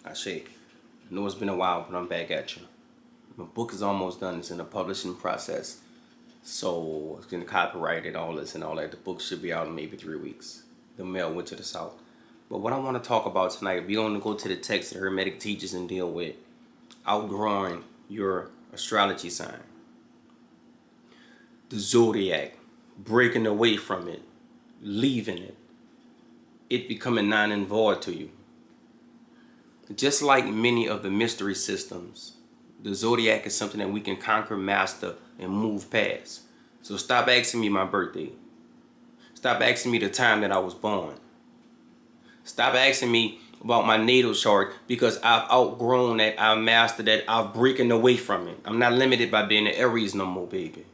I say, I know it's been a while, but I'm back at you. My book is almost done. It's in the publishing process. So it's getting copyrighted, all this and all that. The book should be out in maybe 3 weeks. The mail went to the south. But what I want to talk about tonight, we don't go to the text that Hermetic teaches and deal with outgrowing your astrology sign. The zodiac, breaking away from it, leaving it, it becoming non and void to you. Just like many of the mystery systems, the zodiac is something that we can conquer, master, and move past. So stop asking me my birthday. Stop asking me the time that I was born. Stop asking me about my natal chart because I've outgrown that, I've mastered that, I've breaking away from it. I'm not limited by being an Aries no more, baby.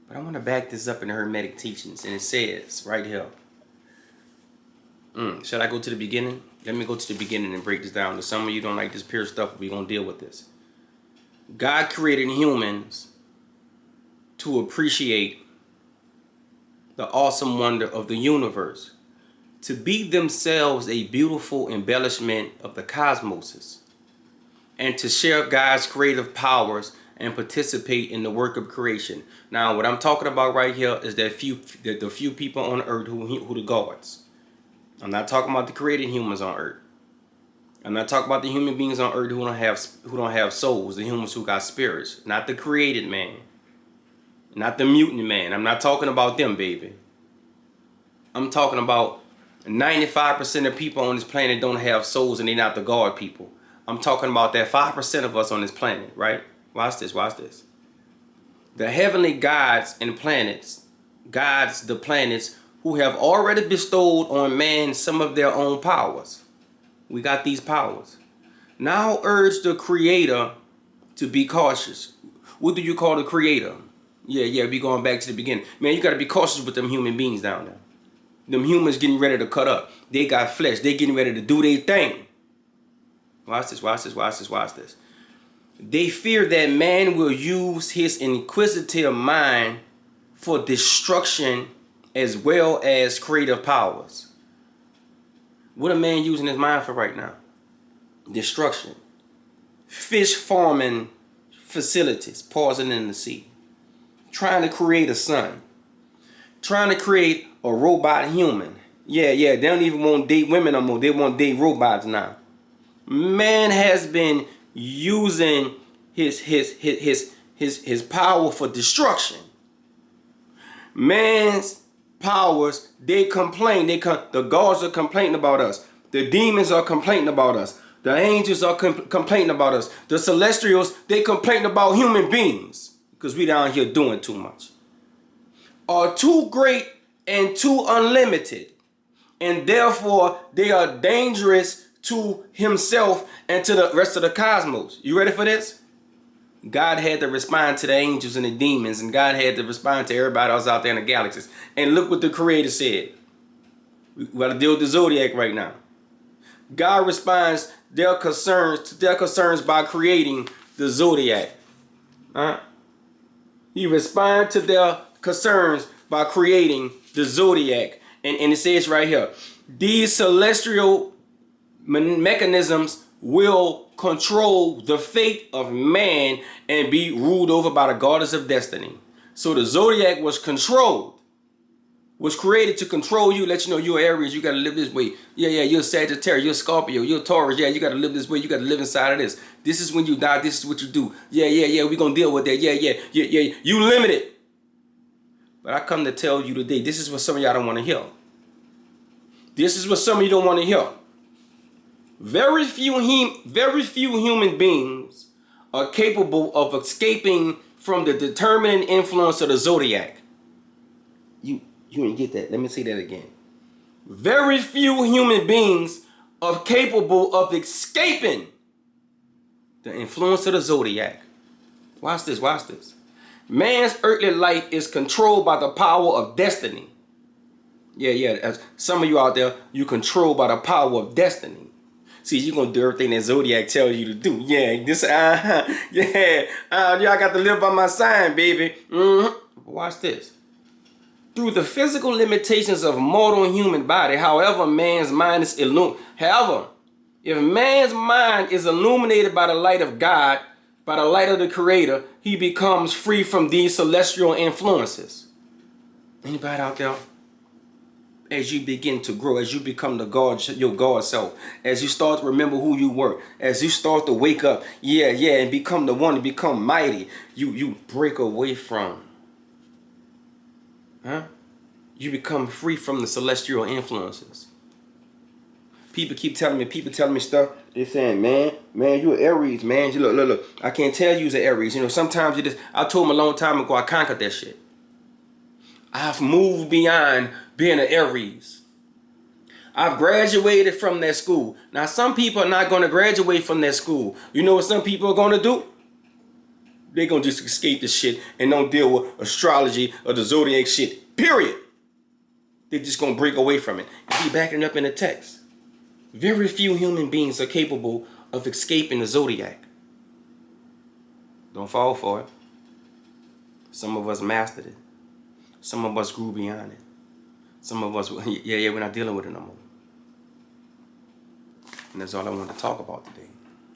But I want to back this up in the Hermetic teachings, and it says right here. Should I go to the beginning? Let me go to the beginning and break this down. If some of you don't like this pure stuff, we're going to deal with this. God created humans to appreciate the awesome wonder of the universe, to be themselves a beautiful embellishment of the cosmos, and to share God's creative powers and participate in the work of creation. Now, what I'm talking about right here is that the few people on earth who the gods. I'm not talking about the created humans on earth. I'm not talking about the human beings on earth who don't have souls, the humans who got spirits, not the created man, not the mutant man. I'm not talking about them, baby. I'm talking about 95% of people on this planet don't have souls and they're not the God people. I'm talking about that 5% of us on this planet, right? Watch this, watch this. The heavenly gods and planets, gods, the planets, who have already bestowed on man some of their own powers. We got these powers. Now urge the creator to be cautious. What do you call the creator? Yeah, we going back to the beginning. Man, you got to be cautious with them human beings down there. Them humans getting ready to cut up. They got flesh. They getting ready to do their thing. Watch this, watch this, watch this, watch this. They fear that man will use his inquisitive mind for destruction as well as creative powers. What a man using his mind for right now? Destruction. Fish farming facilities, pausing in the sea. Trying to create a sun. Trying to create a robot human. Yeah, they don't even want to date women no more. They want to date robots now. Man has been using his power for destruction. Man's powers, they complain. The gods are complaining about us. The demons are complaining about us. The angels are complaining about us. The celestials, they complain about human beings because we down here doing too much. Are too great and too unlimited, and therefore they are dangerous to himself and to the rest of the cosmos. You ready for this? God had to respond to the angels and the demons, and God had to respond to everybody else out there in the galaxies. And look what the Creator said. We got to deal with the zodiac right now. God responds to their concerns by creating the zodiac. He responds to their concerns by creating the zodiac. And it says right here, these celestial mechanisms will control the fate of man and be ruled over by the goddess of destiny. So the zodiac was created to control you, let you know you're Aries, you got to live this way. Yeah, you're Sagittarius, you're Scorpio, you're Taurus. Yeah, you got to live this way, you got to live inside of this. This is when you die, this is what you do. Yeah, we're going to deal with that. Yeah, you limited. But I come to tell you today, this is what some of y'all don't want to hear. This is what some of you don't want to hear. Very few human beings are capable of escaping from the determining influence of the zodiac. You didn't get that. Let me say that again. Very few human beings are capable of escaping the influence of the zodiac. Watch this, watch this. Man's earthly life is controlled by the power of destiny. Yeah. Some of you out there, you controlled by the power of destiny. See, you're going to do everything that zodiac tells you to do. Yeah, y'all got to live by my sign, baby. Watch this. Through the physical limitations of mortal human body, however, man's mind is illuminated. However, If man's mind is illuminated by the light of God, by the light of the Creator, he becomes free from these celestial influences. Anybody out there? As you begin to grow, as you become your God self, as you start to remember who you were, as you start to wake up, and become the one to become mighty, you break away from, you become free from the celestial influences. People telling me stuff. They're saying, man, you an Aries, man. You look. I can't tell you an Aries. You know, sometimes you just. I told them a long time ago, I conquered that shit. I've moved beyond being an Aries. I've graduated from that school. Now, some people are not going to graduate from that school. You know what some people are going to do? They're going to just escape this shit and don't deal with astrology or the zodiac shit. Period. They're just going to break away from it. You be backing up in the text. Very few human beings are capable of escaping the zodiac. Don't fall for it. Some of us mastered it. Some of us grew beyond it. Some of us, we're not dealing with it no more. And that's all I wanted to talk about today.